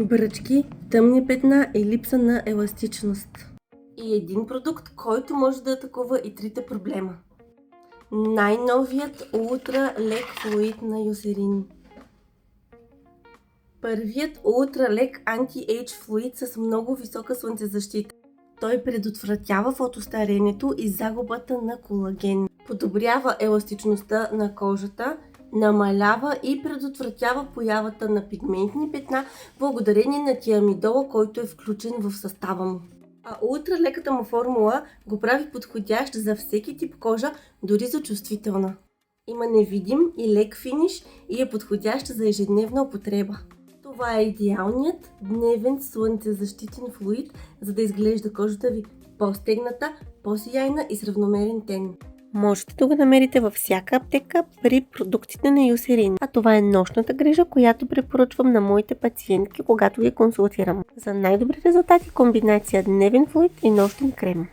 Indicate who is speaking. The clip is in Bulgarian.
Speaker 1: бръчки, тъмни петна и липса на еластичност. И един продукт, който може да атакува и трите проблема. Най-новият ултра лек флуид на Eucerin. Първият ултра лек анти-ейдж флуид с много висока слънцезащита. Той предотвратява фотостарението и загубата на колаген. Подобрява еластичността на кожата, намалява и предотвратява появата на пигментни петна благодарение на тиамидола, който е включен в състава му. А ултралеката му формула го прави подходящ за всеки тип кожа, дори за чувствителна. Има невидим и лек финиш и е подходящ за ежедневна употреба. Това е идеалният дневен слънцезащитен флуид, за да изглежда кожата ви по-стегната, по-сияйна и с равномерен тен. Можете да го намерите във всяка аптека при продуктите на Eucerin. А това е нощната грижа, която препоръчвам на моите пациентки, когато ги консултирам. За най-добри резултати комбинация дневен флуид и нощен крем.